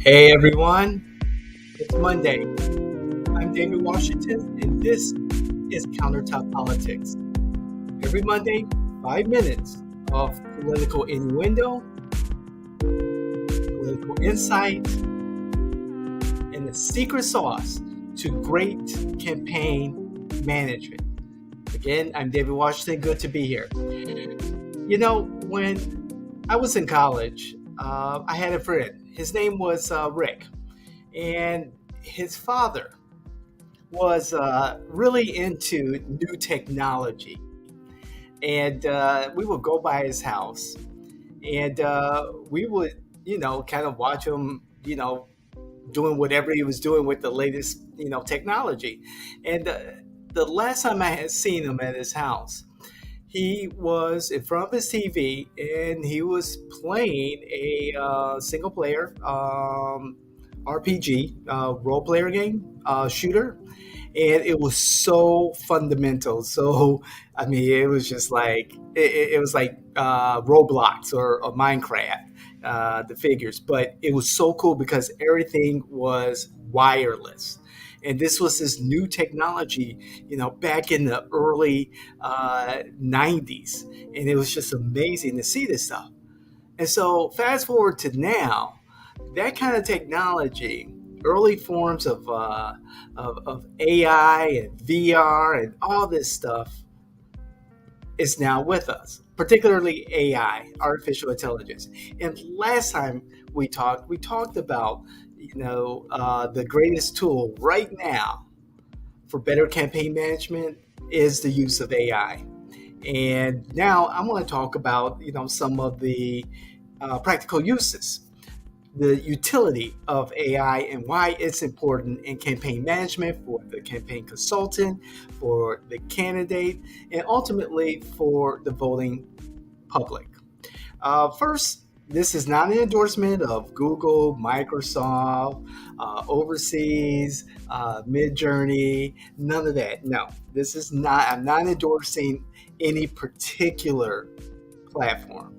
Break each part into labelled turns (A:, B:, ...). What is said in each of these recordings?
A: Hey everyone, it's Monday. I'm David Washington, and this is Countertop Politics. Every Monday, 5 minutes of political innuendo, political insight, and the secret sauce to great campaign management. Again, I'm David Washington. Good to be here. When I was in college, I had a friend. His name was Rick, and his father was really into new technology. And we would go by his house and we would, kind of watch him, doing whatever he was doing with the latest, technology. And the last time I had seen him at his house, he was in front of his TV and he was playing a single player RPG, role player game, shooter, and it was so fundamental. So I mean, it was just like it was like Roblox or Minecraft, the figures, but it was so cool because everything was wireless. And this was this new technology, back in the early 90s. And it was just amazing to see this stuff. And so, fast forward to now, that kind of technology, early forms of AI and VR and all this stuff is now with us, particularly AI, artificial intelligence. And last time we talked about, the greatest tool right now for better campaign management is the use of AI. And now I'm going to talk about, some of the practical uses, the utility of AI and why it's important in campaign management for the campaign consultant, for the candidate, and ultimately for the voting public. First, this is not an endorsement of Google, Microsoft, overseas, Midjourney, none of that. No, this is not, I'm not endorsing any particular platform.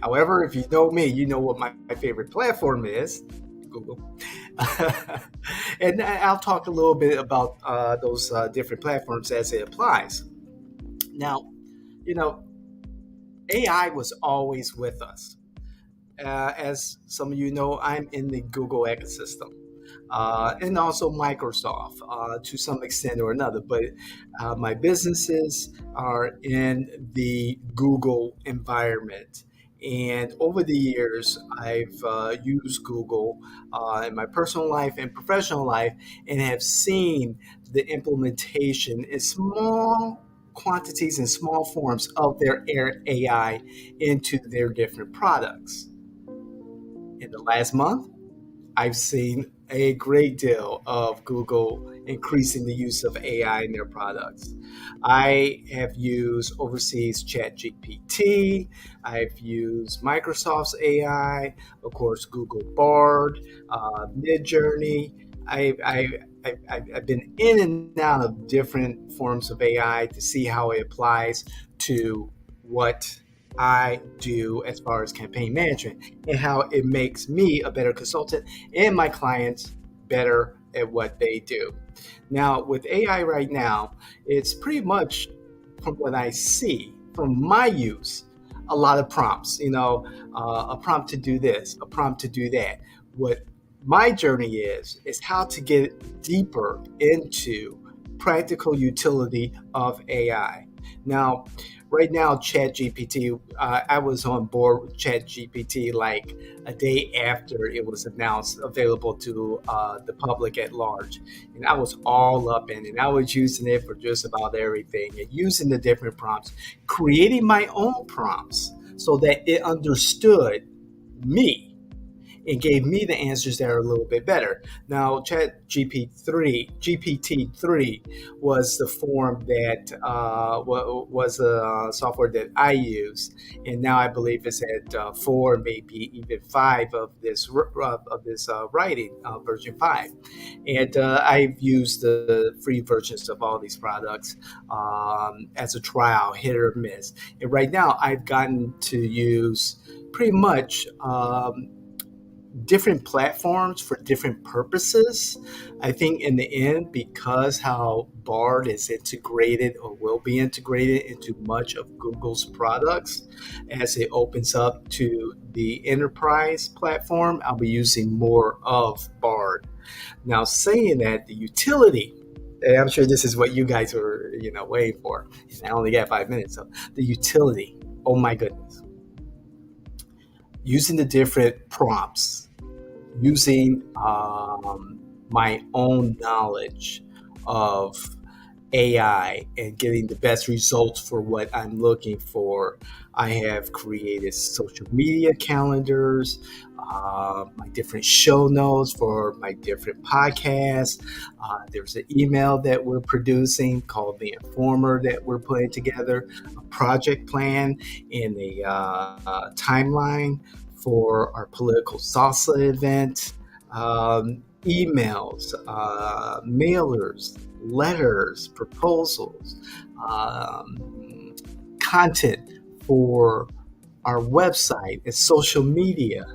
A: However, if you know me, you know what my favorite platform is, Google. And I'll talk a little bit about those different platforms as it applies. Now, you know, AI was always with us. As some of you know, I'm in the Google ecosystem. And also Microsoft to some extent or another. But my businesses are in the Google environment. And over the years, I've used Google in my personal life and professional life and have seen the implementation in small quantities and small forms of their AI into their different products. In the last month, I've seen a great deal of Google increasing the use of AI in their products. I have used overseas ChatGPT. I've used Microsoft's AI, of course, Google Bard, Midjourney. I've been in and out of different forms of AI to see how it applies to what I do as far as campaign management and how it makes me a better consultant and my clients better at what they do. Now, with AI right now, it's pretty much from what I see from my use, a lot of prompts, a prompt to do this, a prompt to do that. What my journey is how to get deeper into practical utility of AI. Now, right now, ChatGPT, I was on board with ChatGPT like a day after it was announced available to the public at large. And I was all up in it. I was using it for just about everything and using the different prompts, creating my own prompts so that it understood me and gave me the answers that are a little bit better. Now, GPT-3 was the form that was a software that I used, and now I believe it's at 4, maybe even 5 of this writing, version 5. And I've used the free versions of all these products as a trial, hit or miss. And right now, I've gotten to use pretty much different platforms for different purposes. I think in the end, because how Bard is integrated or will be integrated into much of Google's products as it opens up to the enterprise platform, I'll be using more of Bard. Now, saying that, the utility, and I'm sure this is what you guys were, waiting for. And I only got 5 minutes, so the utility. Oh my goodness! Using the different prompts, using my own knowledge of AI and getting the best results for what I'm looking for. I have created social media calendars, my different show notes for my different podcasts. There's an email that we're producing called The Informer that we're putting together, a project plan, and a timeline for our political salsa event. Emails, mailers, letters, proposals, content for our website and social media.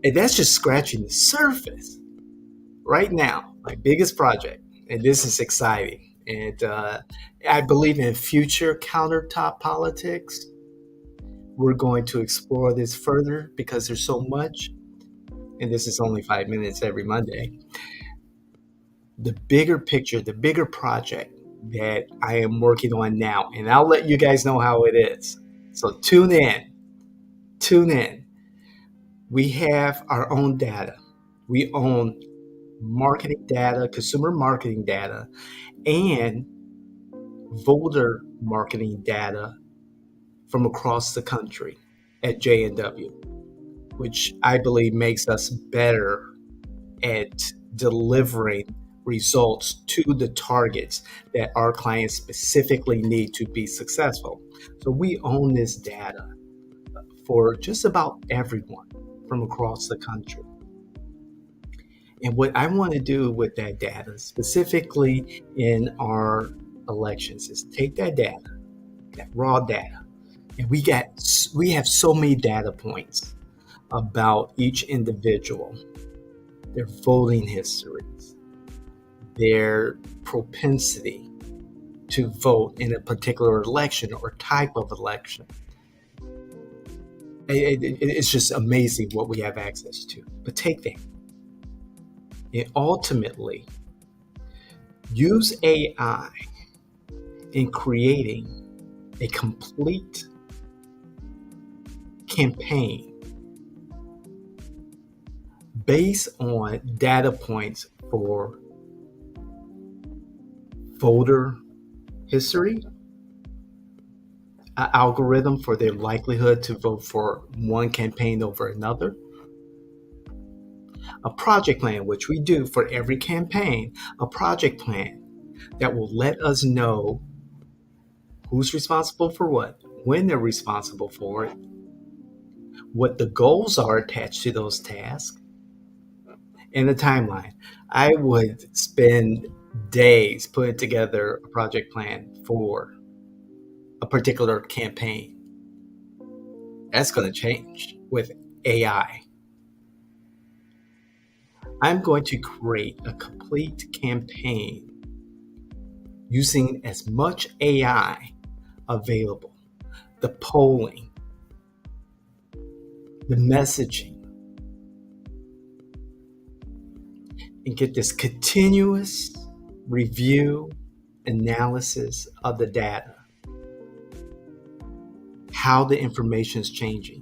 A: And that's just scratching the surface right now. My biggest project, and this is exciting. And I believe in future countertop politics. We're going to explore this further because there's so much, and this is only 5 minutes every Monday. The bigger picture, the bigger project that I am working on now, and I'll let you guys know how it is. So tune in. Tune in. We have our own data. We own marketing data, consumer marketing data, and voter marketing data from across the country at J&W, which I believe makes us better at delivering results to the targets that our clients specifically need to be successful. So we own this data for just about everyone from across the country. And what I want to do with that data, specifically in our elections, is take that data, that raw data, and we have so many data points about each individual, their voting histories, their propensity to vote in a particular election or type of election. It's just amazing what we have access to. But take that and ultimately use AI in creating a complete campaign based on data points for voter history, an algorithm for their likelihood to vote for one campaign over another, a project plan, which we do for every campaign, a project plan that will let us know who's responsible for what, when they're responsible for it, what the goals are attached to those tasks, and the timeline. I would spend days putting together a project plan for a particular campaign. That's going to change with AI. I'm going to create a complete campaign using as much AI available, the polling, the messaging, and get this continuous review, analysis of the data, how the information is changing,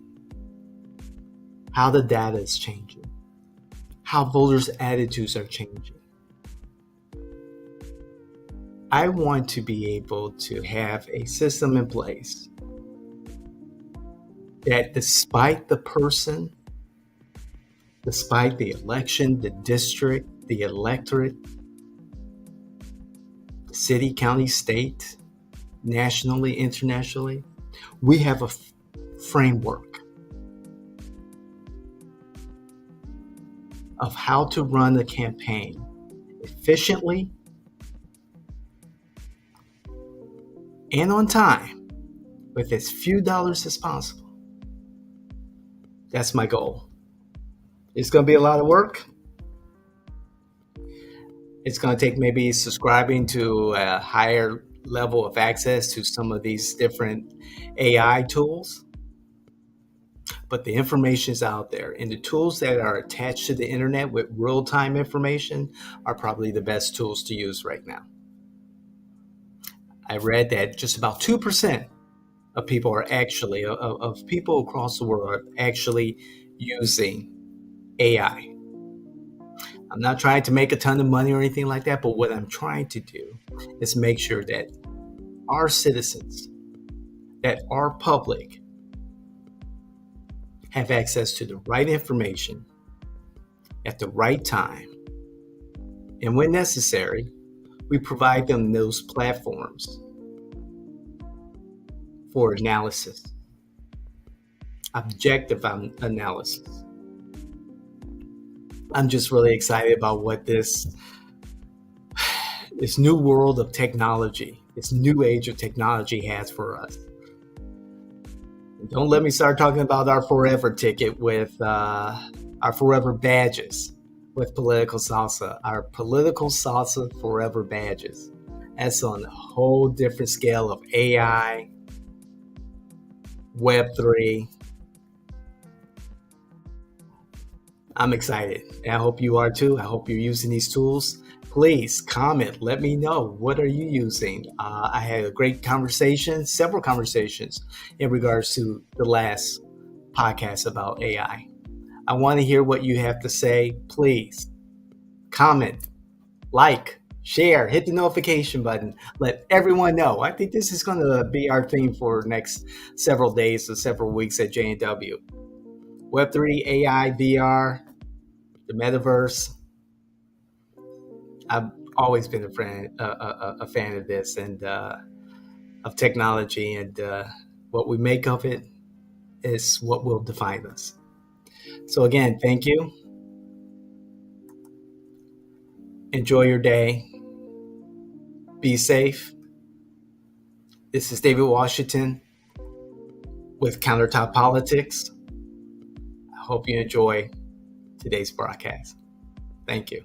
A: how the data is changing, how voters' attitudes are changing. I want to be able to have a system in place that despite the person, despite the election, the district, the electorate, city, county, state, nationally, internationally, we have a framework of how to run a campaign efficiently and on time with as few dollars as possible. That's my goal. It's going to be a lot of work. It's going to take maybe subscribing to a higher level of access to some of these different AI tools. But the information is out there, and the tools that are attached to the internet with real time information are probably the best tools to use right now. I read that just about 2% of people are actually, of people across the world, are actually using AI. I'm not trying to make a ton of money or anything like that, but what I'm trying to do is make sure that our citizens, that our public, have access to the right information at the right time. And when necessary, we provide them those platforms for analysis, objective analysis. I'm just really excited about what this new world of technology, this new age of technology has for us. Don't let me start talking about our forever ticket with our forever badges with political salsa, our political salsa forever badges. That's on a whole different scale of AI, Web3. I'm excited. And I hope you are too. I hope you're using these tools. Please comment. Let me know. What are you using? I had a great conversation, several conversations in regards to the last podcast about AI. I want to hear what you have to say. Please comment, like, share, hit the notification button. Let everyone know. I think this is going to be our theme for next several days or several weeks at J&W. Web3, AI, VR, the metaverse. I've always been a fan of this and of technology, and what we make of it is what will define us. So again, thank you. Enjoy your day. Be safe. This is David Washington with Countertop Politics. I hope you enjoy today's broadcast. Thank you.